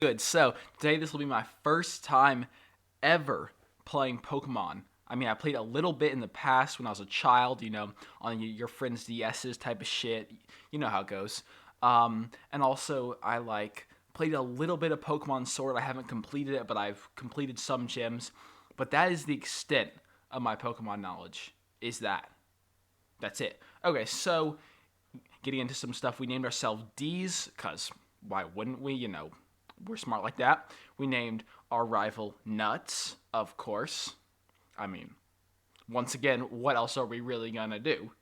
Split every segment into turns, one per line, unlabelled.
Good. So today this will be my first time ever playing Pokemon. I mean, I played a little bit in the past when I was a child, on your friends' DS's type of shit. You know how it goes. And also I played a little bit of Pokemon Sword. I haven't completed it, but I've completed some gyms. But that is the extent of my Pokemon knowledge. That's it. Okay, so getting into some stuff, we named ourselves D's, because why wouldn't we? We're smart like that. We named our rival Nuts, of course. I mean, once again, what else are we really gonna do?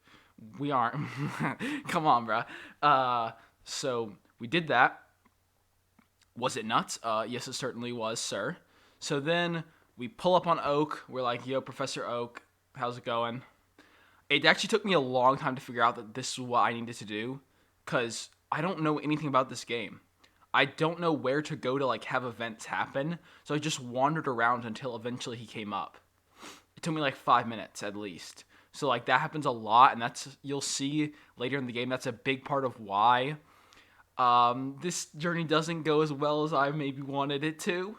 We aren't. Come on, bruh. So we did that. Was it nuts? Yes, it certainly was, sir. So then we pull up on Oak. We're like, yo, Professor Oak, how's it going? It actually took me a long time to figure out that this is what I needed to do, because I don't know anything about this game. I don't know where to go to have events happen, so I just wandered around until eventually he came up. It took me 5 minutes at least. So that happens a lot, and you'll see later in the game, that's a big part of why this journey doesn't go as well as I maybe wanted it to.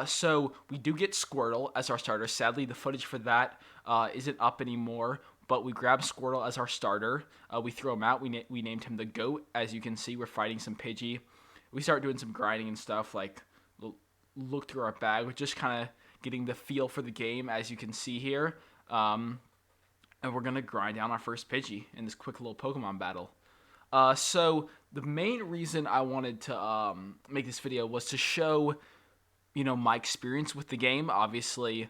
So we do get Squirtle as our starter. Sadly, the footage for that isn't up anymore, but we grab Squirtle as our starter. We throw him out. We named him the Goat. As you can see, we're fighting some Pidgey. We start doing some grinding and stuff, look through our bag. We're just kind of getting the feel for the game, as you can see here. And we're going to grind down our first Pidgey in this quick little Pokemon battle. So the main reason I wanted to make this video was to show, my experience with the game. Obviously,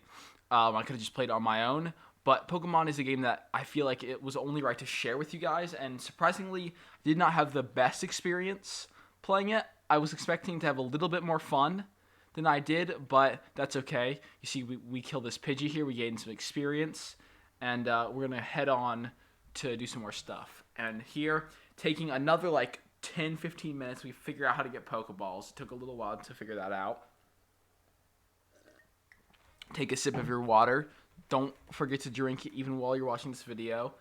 I could have just played it on my own, but Pokemon is a game that I feel like it was only right to share with you guys, and surprisingly, did not have the best experience playing it. I was expecting to have a little bit more fun than I did, but that's okay. You see, we kill this Pidgey here, we gain some experience, and we're going to head on to do some more stuff. And here, taking another 10-15 minutes, we figure out how to get Pokeballs. It took a little while to figure that out. Take a sip of your water. Don't forget to drink it even while you're watching this video.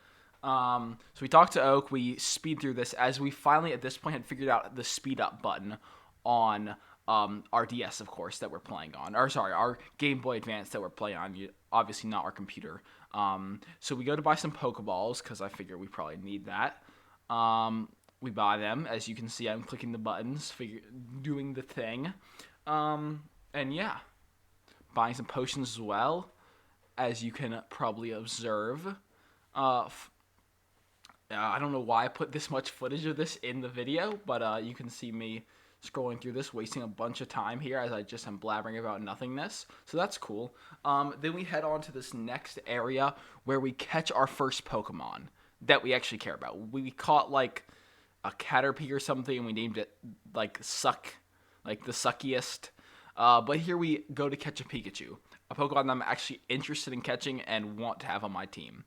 So we talked to Oak. We speed through this as we finally, at this point, had figured out the speed up button on our DS, of course, that we're playing on. Or sorry, our Game Boy Advance that we're playing on. Obviously not our computer. So we go to buy some Pokeballs because I figure we probably need that. We buy them. As you can see, I'm clicking the buttons, doing the thing. And yeah, buying some potions as well, as you can probably observe. I don't know why I put this much footage of this in the video, but you can see me scrolling through this, wasting a bunch of time here as I just am blabbering about nothingness. So that's cool. Then we head on to this next area where we catch our first Pokemon that we actually care about. We caught a Caterpie or something, and we named it Suck, the suckiest. But here we go to catch a Pikachu, a Pokemon that I'm actually interested in catching and want to have on my team.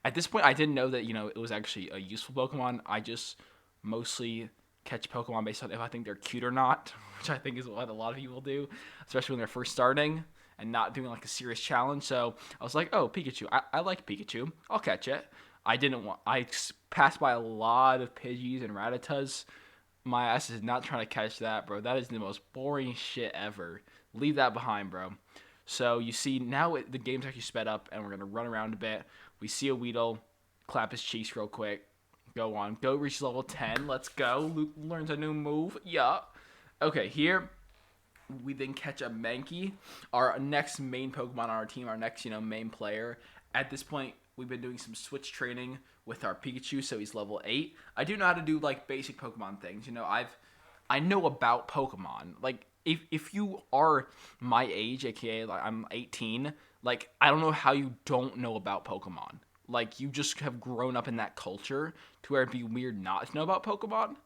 At this point, I didn't know that, it was actually a useful Pokemon. I just mostly catch Pokemon based on if I think they're cute or not, which I think is what a lot of people do, especially when they're first starting and not doing a serious challenge. So I was like, oh, Pikachu. I like Pikachu. I'll catch it. I passed by a lot of Pidgeys and Rattatas. My ass is not trying to catch that, bro. That is the most boring shit ever. Leave that behind, bro. So you see, now the game's actually sped up, and we're going to run around a bit. We see a Weedle, clap his cheeks real quick. Go on. Go reach level 10. Let's go. Luke learns a new move. Yeah. Okay, here we then catch a Mankey, our next main Pokemon on our team, our next, main player. At this point, we've been doing some switch training with our Pikachu, so he's level 8. I do know how to do, basic Pokemon things. I know about Pokemon. If you are my age, aka I'm 18, I don't know how you don't know about Pokemon. You just have grown up in that culture to where it'd be weird not to know about Pokemon.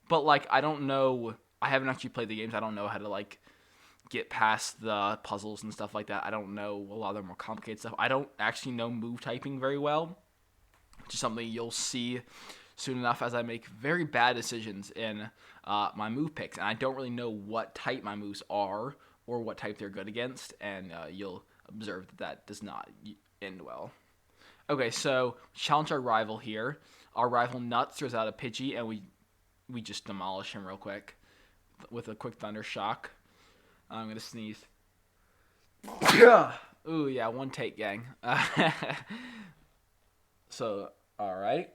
But I don't know. I haven't actually played the games. I don't know how to get past the puzzles and stuff like that. I don't know a lot of the more complicated stuff. I don't actually know move typing very well, which is something you'll see soon enough as I make very bad decisions in my move picks. And I don't really know what type my moves are or what type they're good against, and you'll observe that does not end well. Okay, so challenge our rival here. Our rival Nuts throws out a Pidgey, and we just demolish him real quick. with a quick thunder shock. I'm gonna sneeze. Ooh, yeah, one take, gang. So, all right,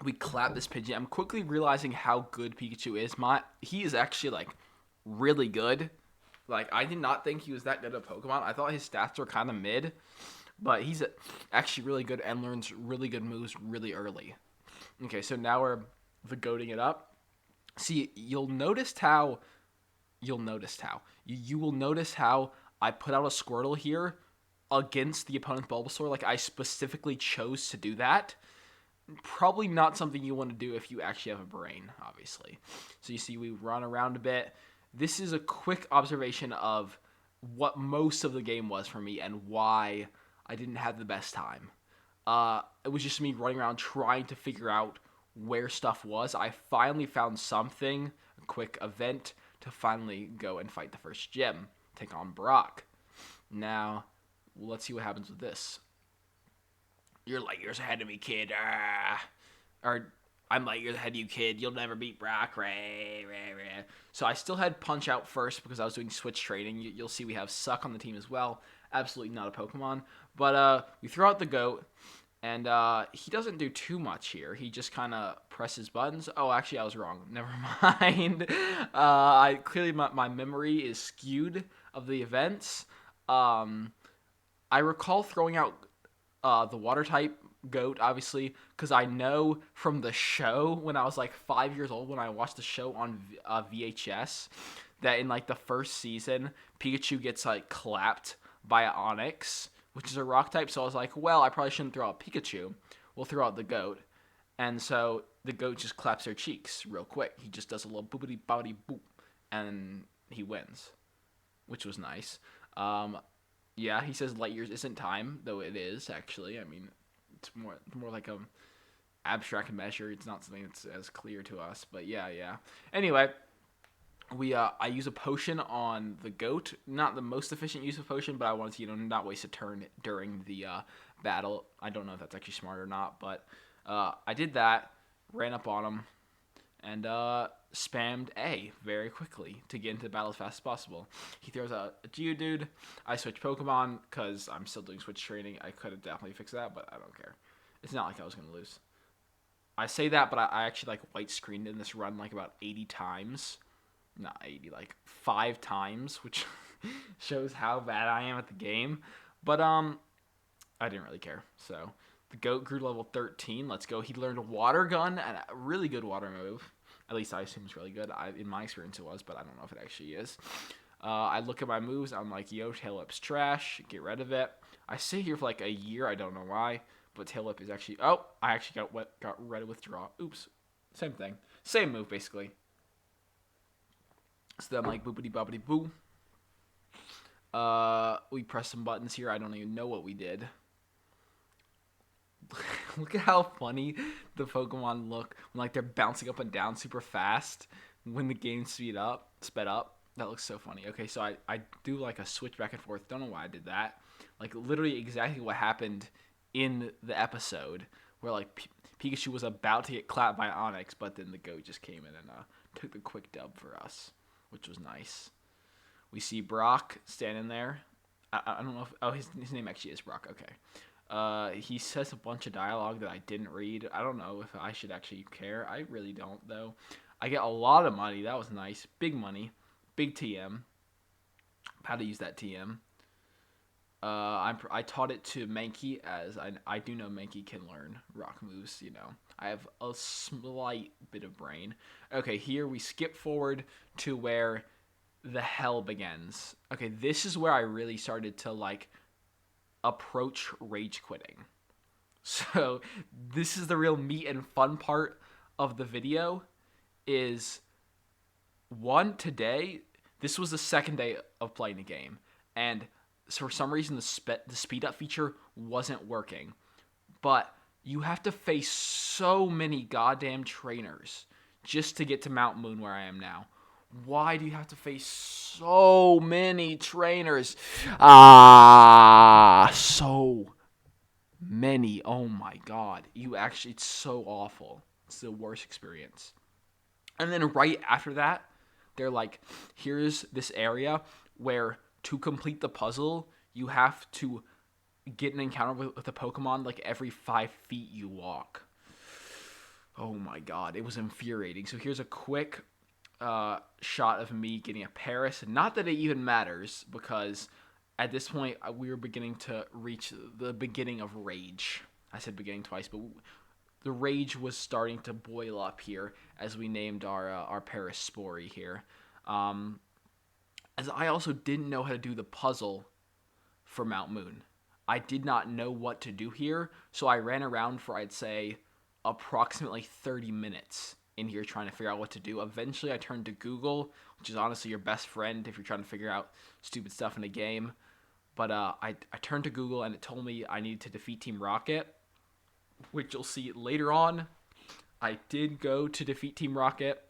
we clap this Pidgey. I'm quickly realizing how good Pikachu is. He is actually like really good. Like I did not think he was that good at Pokemon. I thought his stats were kind of mid, but he's actually really good and learns really good moves really early. Okay, so now we're goading it up. See, you will notice how I put out a Squirtle here against the opponent's Bulbasaur. Like I specifically chose to do that. Probably not something you want to do if you actually have a brain, obviously. So you see we run around a bit. This is a quick observation of what most of the game was for me and why I didn't have the best time. It was just me running around trying to figure out where stuff was. I finally found something, a quick event, to finally go and fight the first gym, take on Brock. Now, let's see what happens with this. You're light years ahead of me, kid. Or, I'm light years ahead of you, kid. You'll never beat Brock. So I still had Punch Out first because I was doing switch training. You'll see we have Suck on the team as well. Absolutely not a Pokemon. But we throw out the Goat. And he doesn't do too much here. He just kind of presses buttons. Oh, actually, I was wrong. Never mind. Clearly my memory is skewed of the events. I recall throwing out the water type Goat, obviously, because I know from the show when I was like 5 years old, when I watched the show on VHS, that in like the first season, Pikachu gets like clapped by Onix, which is a rock type. So I was like, well, I probably shouldn't throw out Pikachu. We'll throw out the Goat. And so the Goat just claps their cheeks real quick. He just does a little boopity boppity boop, and he wins, which was nice. Yeah, he says light years isn't time, though it is, actually. I mean, it's more like a abstract measure. It's not something that's as clear to us, but yeah. Anyway, I use a potion on the Goat. Not the most efficient use of potion, but I wanted to, not waste a turn during the battle. I don't know if that's actually smart or not, but I did that, ran up on him, and spammed A very quickly to get into the battle as fast as possible. He throws out a Geodude. I switch Pokemon because I'm still doing switch training. I could have definitely fixed that, but I don't care. It's not like I was going to lose. I say that, but I actually like white screened in this run like about 80 times. Not 80, like 5 times, which shows how bad I am at the game. But I didn't really care. So the Goat grew to level 13. Let's go. He learned a Water Gun, and a really good water move. At least I assume it's really good. In my experience it was, but I don't know if it actually is. I look at my moves. I'm like, yo, Tail Whip's trash. Get rid of it. I sit here for like a year. I don't know why. But Tail Whip is actually... Oh, I actually got rid of Withdraw. Oops. Same thing. Same move, basically. So then I'm like, boopity boppity boo. We press some buttons here. I don't even know what we did. Look at how funny the Pokemon look when like they're bouncing up and down super fast when the game sped up. That looks so funny. Okay, so I do like a switch back and forth. Don't know why I did that. Like literally exactly what happened in the episode where like Pikachu was about to get clapped by Onix, but then the Goat just came in and took the quick dub for us, which was nice. We see Brock standing there. I don't know if... his name actually is Brock. Okay. He says a bunch of dialogue that I didn't read. I don't know if I should actually care. I really don't, though. I get a lot of money. That was nice. Big money. Big TM. How to use that TM. I taught it to Mankey, as I do know Mankey can learn rock moves, I have a slight bit of brain. Okay, here we skip forward to where the hell begins. Okay, this is where I really started to, like, approach rage quitting. So, this is the real meat and fun part of the video, is, one, today, this was the second day of playing the game, and so for some reason the speed up feature wasn't working. But you have to face so many goddamn trainers just to get to Mount Moon where I am now. Why do you have to face so many trainers? So many. Oh my god. It's so awful. It's the worst experience. And then right after that, they're like, here's this area where to complete the puzzle, you have to get an encounter with a Pokemon like every 5 feet you walk. Oh my god, it was infuriating. So here's a quick shot of me getting a Paris. Not that it even matters, because at this point we were beginning to reach the beginning of rage. I said beginning twice, but the rage was starting to boil up here as we named our Paris Spory here. As I also didn't know how to do the puzzle for Mount Moon. I did not know what to do here, so I ran around for, I'd say, approximately 30 minutes in here trying to figure out what to do. Eventually, I turned to Google, which is honestly your best friend if you're trying to figure out stupid stuff in a game. But I turned to Google, and it told me I needed to defeat Team Rocket, which you'll see later on. I did go to defeat Team Rocket,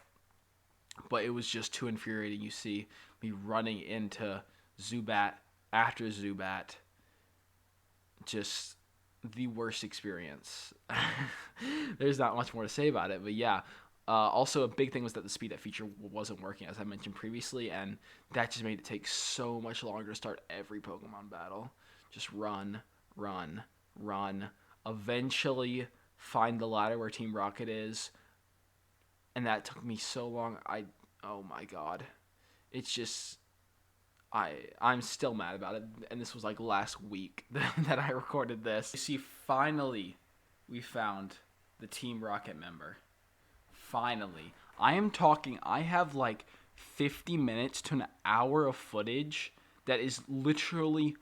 but it was just too infuriating. You see me running into Zubat after Zubat. Just the worst experience. There's not much more to say about it, but yeah. Also, a big thing was that the speed up feature wasn't working, as I mentioned previously, and that just made it take so much longer to start every Pokemon battle. Just run, run, run. Eventually, find the ladder where Team Rocket is, and that took me so long. Oh my god. It's just... I'm still mad about it, and this was like last week that I recorded this. You see, finally, we found the Team Rocket member. Finally. I have like 50 minutes to an hour of footage that is literally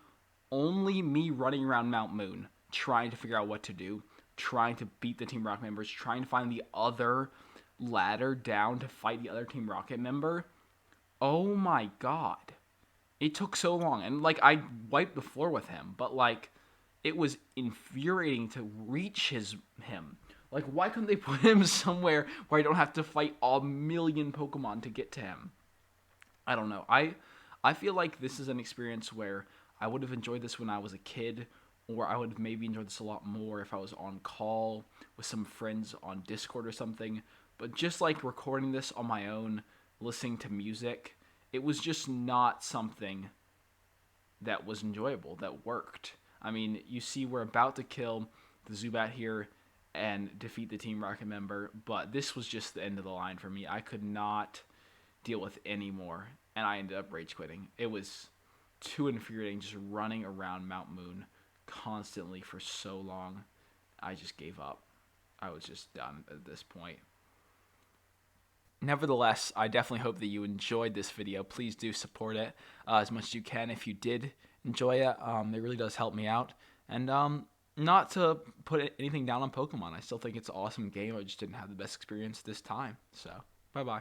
only me running around Mount Moon, trying to figure out what to do, trying to beat the Team Rocket members, trying to find the other ladder down to fight the other Team Rocket member. Oh my god. It took so long, and like I wiped the floor with him, but like it was infuriating to reach him. Like, why couldn't they put him somewhere where I don't have to fight a million Pokemon to get to him? I don't know. I feel like this is an experience where I would have enjoyed this when I was a kid, or I would have maybe enjoyed this a lot more if I was on call with some friends on Discord or something. But just like recording this on my own, listening to music, it was just not something that was enjoyable, that worked. I mean, you see we're about to kill the Zubat here and defeat the Team Rocket member, but this was just the end of the line for me. I could not deal with any more, and I ended up rage quitting. It was too infuriating just running around Mount Moon constantly for so long. I just gave up. I was just done at this point. Nevertheless, I definitely hope that you enjoyed this video. Please do support it as much as you can. If you did enjoy it, it really does help me out. And not to put anything down on Pokemon. I still think it's an awesome game. I just didn't have the best experience this time. So, bye-bye.